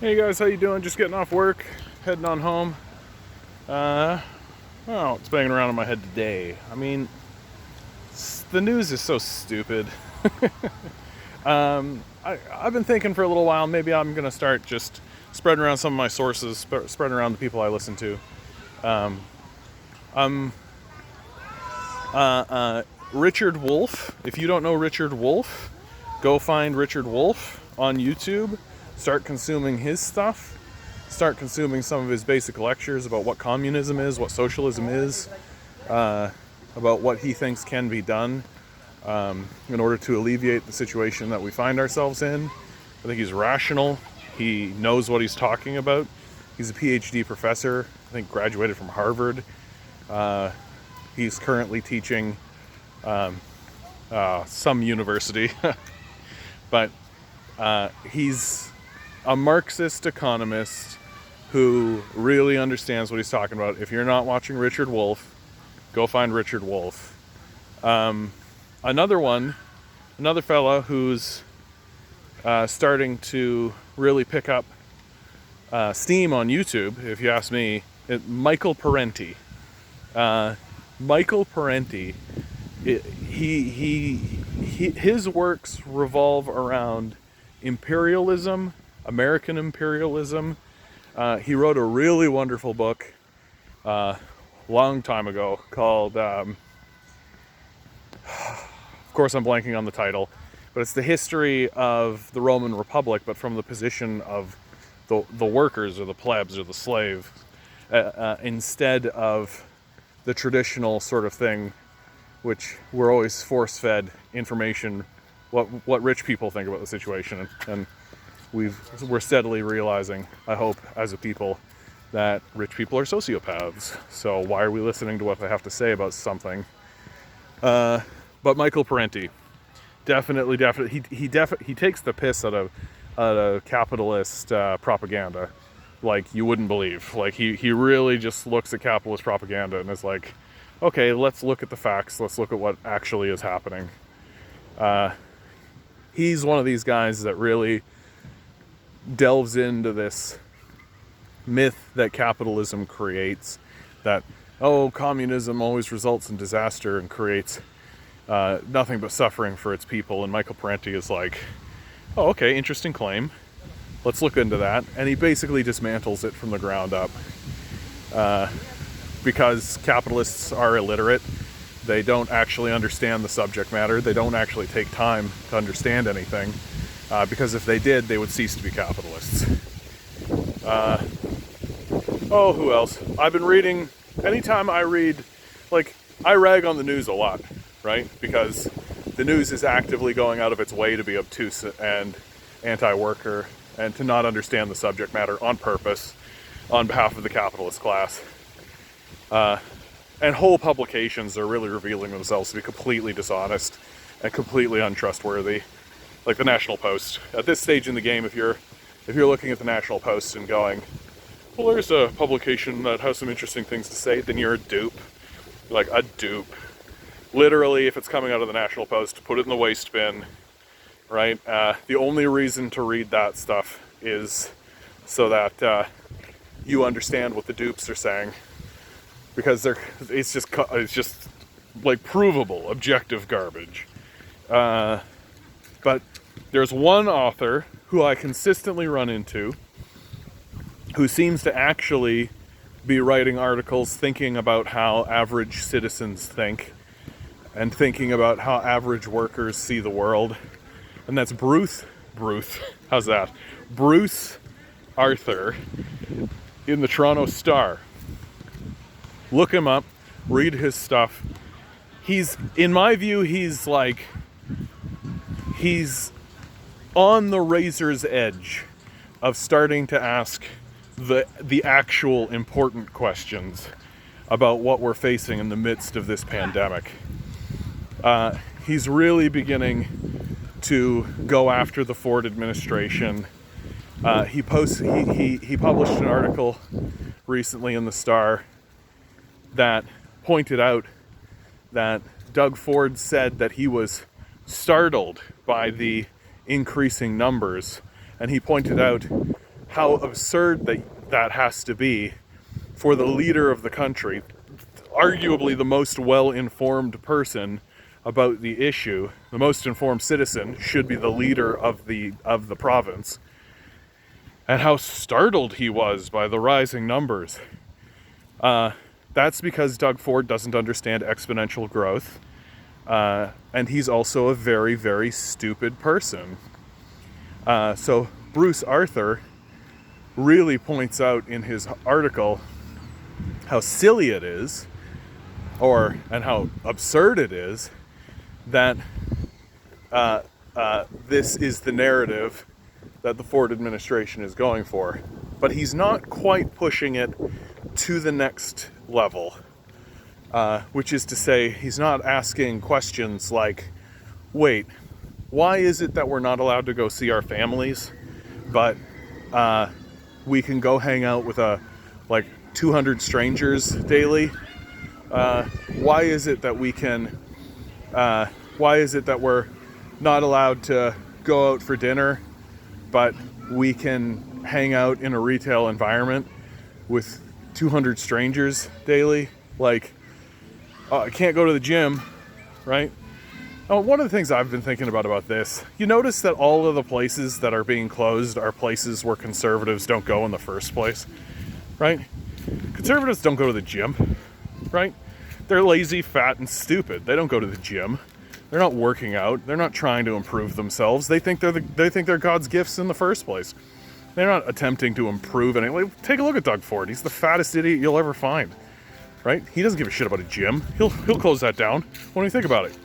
Hey guys, how you doing? Just getting off work, heading on home. Well, it's banging around in my head today. I mean, the news is so stupid. I've been thinking for a little while, maybe I'm gonna start just spreading around some of my sources, spreading around the people I listen to. I'm Richard Wolff. If you don't know Richard Wolff, go find Richard Wolff on YouTube. Start consuming his stuff. Start consuming some of his basic lectures about what communism is, what socialism is, about what he thinks can be done in order to alleviate the situation that we find ourselves in. I think he's rational. He knows what he's talking about. He's a PhD professor. I think graduated from Harvard. He's currently teaching some university, but he's a Marxist economist who really understands what he's talking about. If you're not watching Richard Wolff, go find Richard Wolff. Another fella who's starting to really pick up steam on YouTube, if you ask me, Michael Parenti. Michael Parenti, his works revolve around imperialism, American imperialism. He wrote a really wonderful book long time ago called, of course I'm blanking on the title, but it's the history of the Roman Republic, but from the position of the workers or the plebs or the slave, instead of the traditional sort of thing, which we're always force-fed information, what rich people think about the situation, and we're steadily realizing, I hope, as a people, that rich people are sociopaths. So why are we listening to what they have to say about something? But Michael Parenti, definitely, he takes the piss out of capitalist propaganda, like you wouldn't believe. Like he really just looks at capitalist propaganda and is like, okay, let's look at the facts. Let's look at what actually is happening. He's one of these guys that really delves into this myth that capitalism creates, that, oh, communism always results in disaster and creates nothing but suffering for its people. And Michael Parenti is like, oh, okay, interesting claim. Let's look into that. And he basically dismantles it from the ground up. Because capitalists are illiterate. They don't actually understand the subject matter. They don't actually take time to understand anything. Because if they did, they would cease to be capitalists. Who else? I've been reading, anytime I read, like, I rag on the news a lot, right? Because the news is actively going out of its way to be obtuse and anti-worker and to not understand the subject matter on purpose on behalf of the capitalist class. And whole publications are really revealing themselves to be completely dishonest and completely untrustworthy. Like the National Post. At this stage in the game, if you're looking at the National Post and going, well, there's a publication that has some interesting things to say, then you're a dupe. You're like, a dupe. Literally, if it's coming out of the National Post, put it in the waste bin, right? The only reason to read that stuff is so that you understand what the dupes are saying. Because it's just like provable, objective garbage. But there's one author who I consistently run into who seems to actually be writing articles thinking about how average citizens think and thinking about how average workers see the world. And that's Bruce, how's that? Bruce Arthur in the Toronto Star. Look him up, read his stuff. In my view, he's on the razor's edge of starting to ask the actual important questions about what we're facing in the midst of this pandemic. He's really beginning to go after the Ford administration. He published an article recently in the Star that pointed out that Doug Ford said that he was startled by the increasing numbers, and he pointed out how absurd that has to be for the leader of the country, arguably the most well-informed person about the issue, the most informed citizen should be the leader of the province, and how startled he was by the rising numbers. That's because Doug Ford doesn't understand exponential growth, and he's also a very, very stupid person. So Bruce Arthur really points out in his article how silly it is, and how absurd it is, that this is the narrative that the Ford administration is going for. But he's not quite pushing it to the next level, which is to say, he's not asking questions like, wait, why is it that we're not allowed to go see our families, but we can go hang out with 200 strangers daily? Why is it that we're not allowed to go out for dinner, but we can hang out in a retail environment with 200 strangers daily? Like, I can't go to the gym, right? Oh, one of the things I've been thinking about this, you notice that all of the places that are being closed are places where conservatives don't go in the first place, right? Conservatives don't go to the gym, right? They're lazy, fat, and stupid. They don't go to the gym. They're not working out. They're not trying to improve themselves. They think they're God's gifts in the first place. They're not attempting to improve anything. Take a look at Doug Ford. He's the fattest idiot you'll ever find, right? He doesn't give a shit about a gym. He'll close that down. What do you think about it?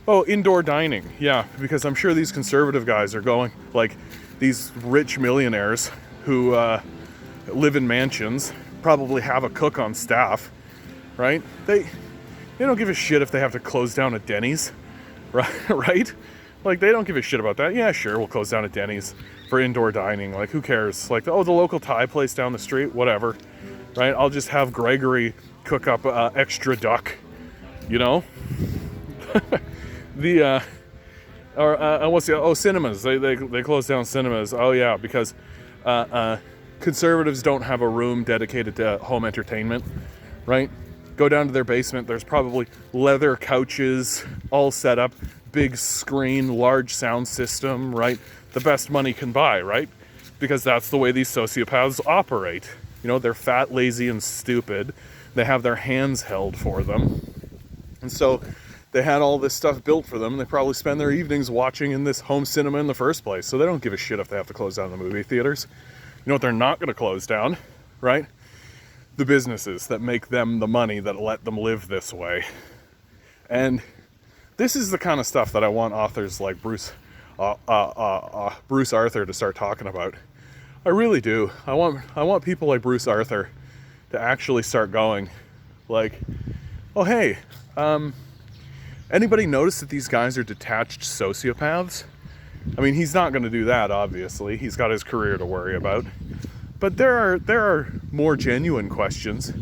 Oh, indoor dining. Yeah, because I'm sure these conservative guys are going, like these rich millionaires who live in mansions, probably have a cook on staff, right? They don't give a shit if they have to close down a Denny's, right? Like, they don't give a shit about that. Yeah, sure, we'll close down a Denny's for indoor dining. Like, who cares? Like, oh, the local Thai place down the street, whatever, right? I'll just have Gregory cook up extra duck, you know? Cinemas. They closed down cinemas. Oh yeah, because conservatives don't have a room dedicated to home entertainment, right? Go down to their basement. There's probably leather couches all set up, big screen, large sound system, right? The best money can buy, right? Because that's the way these sociopaths operate. You know, they're fat, lazy, and stupid. They have their hands held for them, and so they had all this stuff built for them, and they probably spend their evenings watching in this home cinema in the first place. So they don't give a shit if they have to close down the movie theaters. You know what they're not going to close down, right? The businesses that make them the money that let them live this way. And this is the kind of stuff that I want authors like Bruce Arthur to start talking about. I really do. I want people like Bruce Arthur to actually start going, like, oh hey, anybody notice that these guys are detached sociopaths? I mean, he's not going to do that, obviously. He's got his career to worry about. But there are more genuine questions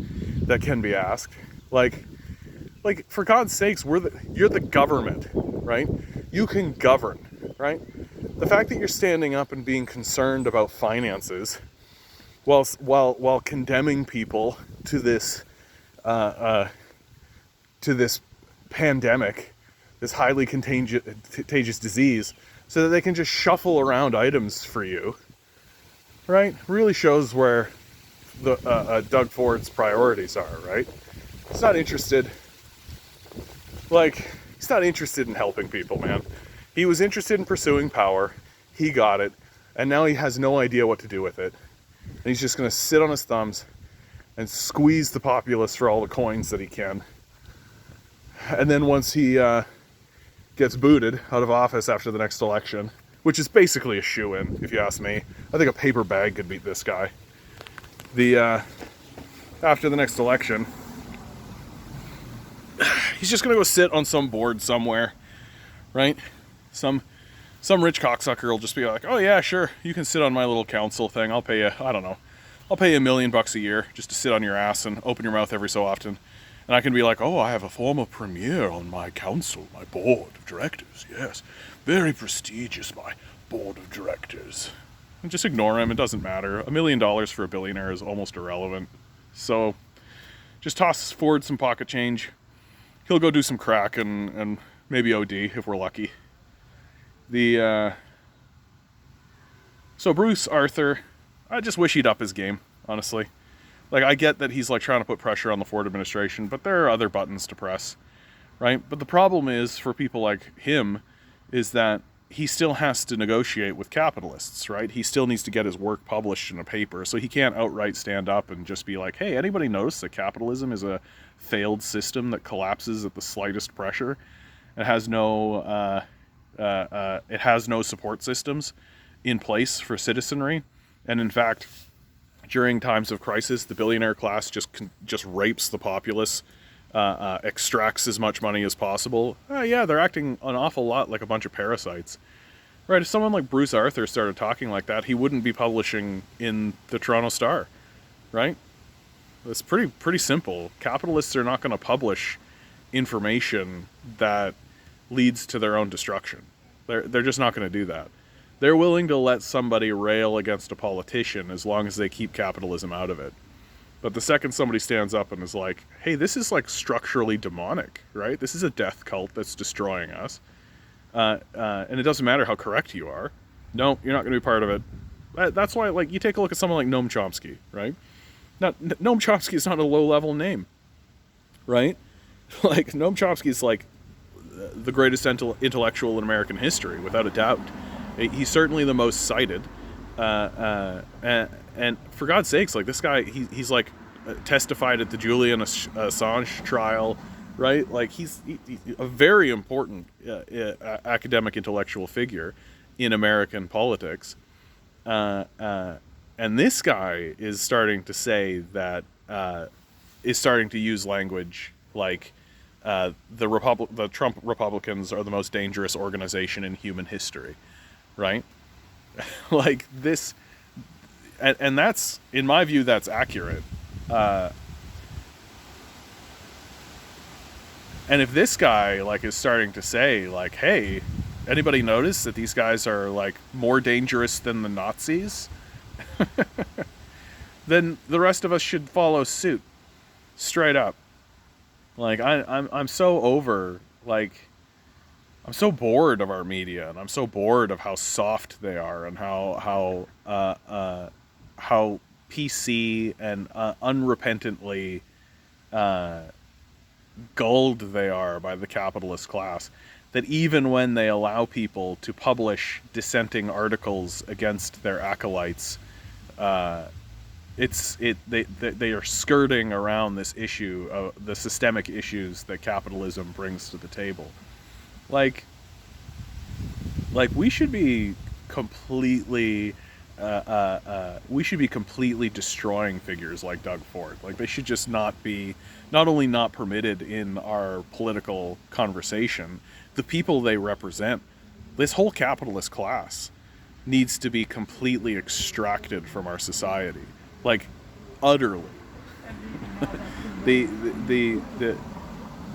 that can be asked. Like for God's sakes, you're the government, right? You can govern, right? The fact that you're standing up and being concerned about finances while condemning people to this pandemic, this highly contagious disease, so that they can just shuffle around items for you, right? Really shows where the Doug Ford's priorities are, right? He's not interested in helping people, man. He was interested in pursuing power. He got it, and now he has no idea what to do with it. And he's just going to sit on his thumbs and squeeze the populace for all the coins that he can. And then once he gets booted out of office after the next election, which is basically a shoo-in, if you ask me. I think a paper bag could beat this guy. After the next election, he's just gonna go sit on some board somewhere, right? Some rich cocksucker will just be like, oh yeah, sure, you can sit on my little council thing. I'll pay you, I don't know, I'll pay you $1 million a year just to sit on your ass and open your mouth every so often. And I can be like, oh, I have a former premier on my council, my board of directors. Yes, very prestigious, my board of directors. and just ignore him. It doesn't matter. $1 million for a billionaire is almost irrelevant. So just toss Ford some pocket change. He'll go do some crack and maybe OD if we're lucky. So Bruce Arthur, I just wish he'd up his game, honestly. Like, I get that he's like trying to put pressure on the Ford administration, but there are other buttons to press, right? But the problem is, for people like him, is that he still has to negotiate with capitalists, right? He still needs to get his work published in a paper, so he can't outright stand up and just be like, hey, anybody notice that capitalism is a failed system that collapses at the slightest pressure? It has no support systems in place for citizenry, and in fact, during times of crisis, the billionaire class just rapes the populace, extracts as much money as possible. Yeah, they're acting an awful lot like a bunch of parasites. Right, if someone like Bruce Arthur started talking like that, he wouldn't be publishing in the Toronto Star, right? It's pretty simple. Capitalists are not going to publish information that leads to their own destruction. They're just not going to do that. They're willing to let somebody rail against a politician as long as they keep capitalism out of it. But the second somebody stands up and is like, hey, this is like structurally demonic, right? This is a death cult that's destroying us. And it doesn't matter how correct you are. No, you're not going to be part of it. That's why, like, you take a look at someone like Noam Chomsky, right? Now, Noam Chomsky is not a low-level name, right? Like, Noam Chomsky is like the greatest intellectual in American history, without a doubt. He's certainly the most cited, and for God's sakes, like, this guy, he's like testified at the Julian Assange trial, right? Like, he's a very important academic intellectual figure in American politics, and this guy is starting to say that is starting to use language like the Trump Republicans are the most dangerous organization in human history. Right? Like this, and that's, in my view, that's accurate. And if this guy, like, is starting to say, like, hey, anybody notice that these guys are, like, more dangerous than the Nazis? Then the rest of us should follow suit. Straight up. Like, I'm so over, like, I'm so bored of our media, and I'm so bored of how soft they are, and how PC and unrepentantly gulled they are by the capitalist class, that even when they allow people to publish dissenting articles against their acolytes, they are skirting around this issue of the systemic issues that capitalism brings to the table. Like we should be completely destroying figures like Doug Ford. Like, they should just not only not permitted in our political conversation, the people they represent, this whole capitalist class, needs to be completely extracted from our society, like, utterly.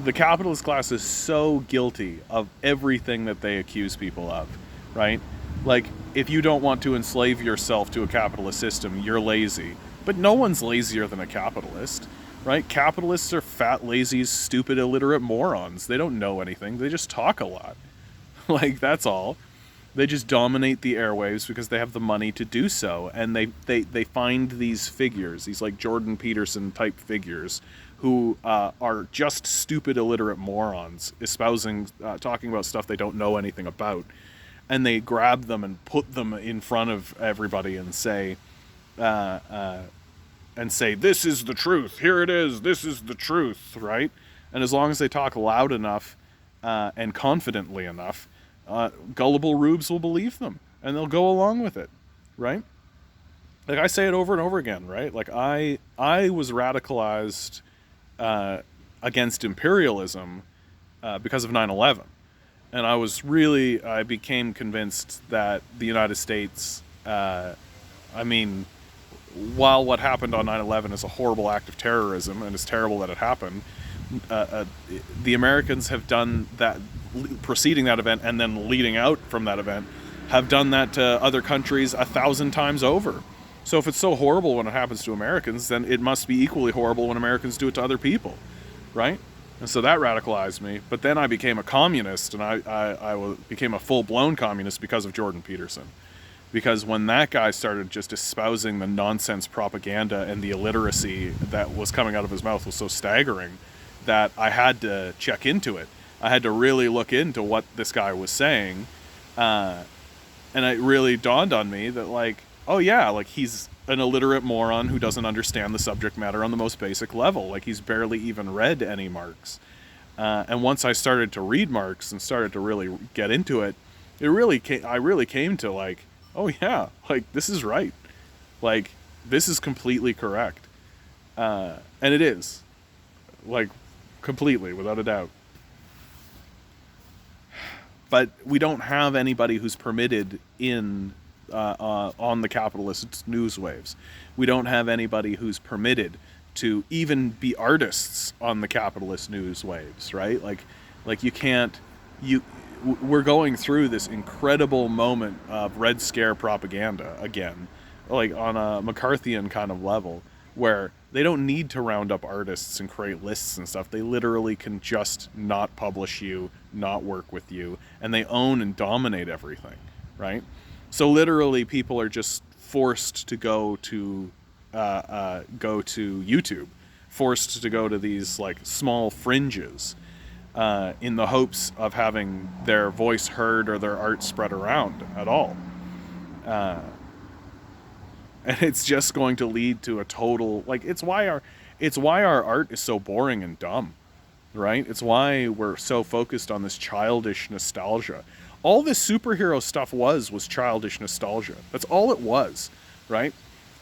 The capitalist class is so guilty of everything that they accuse people of, right? Like, if you don't want to enslave yourself to a capitalist system, you're lazy. But no one's lazier than a capitalist, right? Capitalists are fat, lazy, stupid, illiterate morons. They don't know anything. They just talk a lot. Like, that's all. They just dominate the airwaves because they have the money to do so. And they find these figures, these, like, Jordan Peterson type figures, who are just stupid, illiterate morons, espousing, talking about stuff they don't know anything about. And they grab them and put them in front of everybody and say, this is the truth. Here it is. This is the truth, right? And as long as they talk loud enough and confidently enough, gullible rubes will believe them, and they'll go along with it, right? Like, I say it over and over again, right? Like, I was radicalized against imperialism because of 9/11. And I became convinced that the United States, while what happened on 9/11 is a horrible act of terrorism, and it's terrible that it happened, the Americans have done that, preceding that event and then leading out from that event, have done that to other countries 1,000 times over. So if it's so horrible when it happens to Americans, then it must be equally horrible when Americans do it to other people, right? And so that radicalized me. But then I became a communist, and I became a full-blown communist because of Jordan Peterson. Because when that guy started just espousing the nonsense propaganda, and the illiteracy that was coming out of his mouth was so staggering that I had to check into it. I had to really look into what this guy was saying. And it really dawned on me that, like, oh yeah, like, he's an illiterate moron who doesn't understand the subject matter on the most basic level. Like, he's barely even read any Marx. And once I started to read Marx and started to really get into it, I really came to, like, oh yeah, like, this is right. Like, this is completely correct. And it is. Like, completely, without a doubt. But we don't have anybody who's permitted in on the capitalist news waves. We don't have anybody who's permitted to even be artists on the capitalist news waves, right? Like you can't. We're going through this incredible moment of Red Scare propaganda again, like on a McCarthyian kind of level, where they don't need to round up artists and create lists and stuff. They literally can just not publish you, not work with you, and they own and dominate everything, right? So literally, people are just forced to go to YouTube, forced to go to these, like, small fringes, in the hopes of having their voice heard or their art spread around at all. And it's just going to lead to a total, like, it's why our art is so boring and dumb, right? It's why we're so focused on this childish nostalgia. All this superhero stuff was childish nostalgia. That's all it was, right?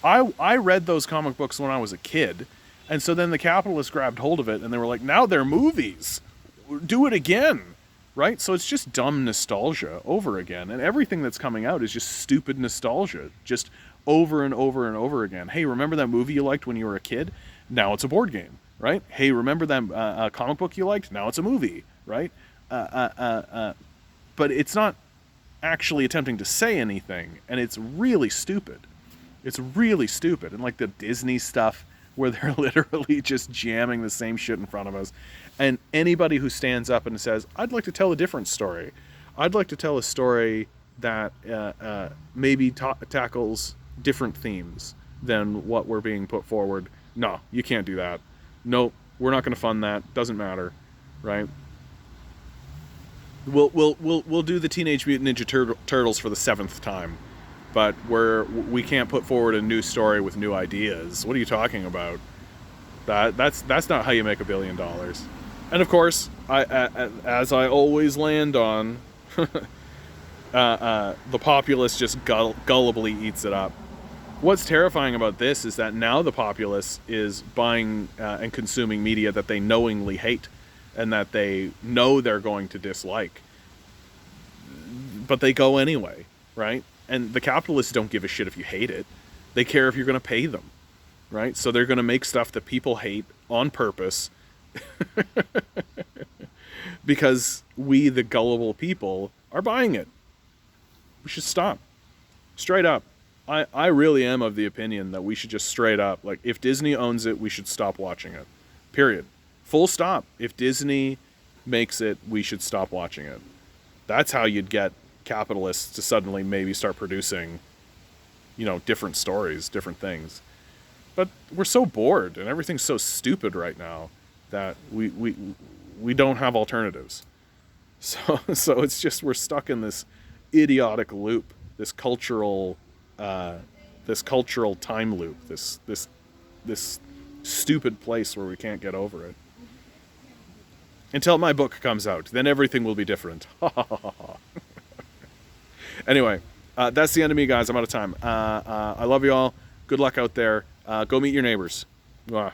I read those comic books when I was a kid, and so then the capitalists grabbed hold of it, and they were like, now they're movies. Do it again, right? So it's just dumb nostalgia over again, and everything that's coming out is just stupid nostalgia, just over and over and over again. Hey, remember that movie you liked when you were a kid? Now it's a board game, right? Hey, remember that comic book you liked? Now it's a movie, right? But it's not actually attempting to say anything, and it's really stupid. It's really stupid. And like the Disney stuff, where they're literally just jamming the same shit in front of us. And anybody who stands up and says, I'd like to tell a different story. I'd like to tell a story that maybe tackles different themes than what we're being put forward. No, you can't do that. Nope, we're not going to fund that. Doesn't matter, right? We'll do the Teenage Mutant Ninja Turtles for the 7th time, but we can't put forward a new story with new ideas. What are you talking about? That's not how you make $1 billion. And of course, as I always land on, the populace just gullibly eats it up. What's terrifying about this is that now the populace is buying and consuming media that they knowingly hate and that they know they're going to dislike. But they go anyway, right? And the capitalists don't give a shit if you hate it. They care if you're going to pay them, right? So they're going to make stuff that people hate on purpose because we, the gullible people, are buying it. We should stop. Straight up. I really am of the opinion that we should just straight up, like, if Disney owns it, we should stop watching it. Period. Full stop. If Disney makes it, we should stop watching it. That's how you'd get capitalists to suddenly maybe start producing, different stories, different things. But we're so bored and everything's so stupid right now that we don't have alternatives. So it's just, we're stuck in this idiotic loop, this cultural time loop, this stupid place where we can't get over it. Until my book comes out, then everything will be different. Anyway, that's the end of me, guys. I'm out of time. I love you all. Good luck out there. Go meet your neighbors. Mwah.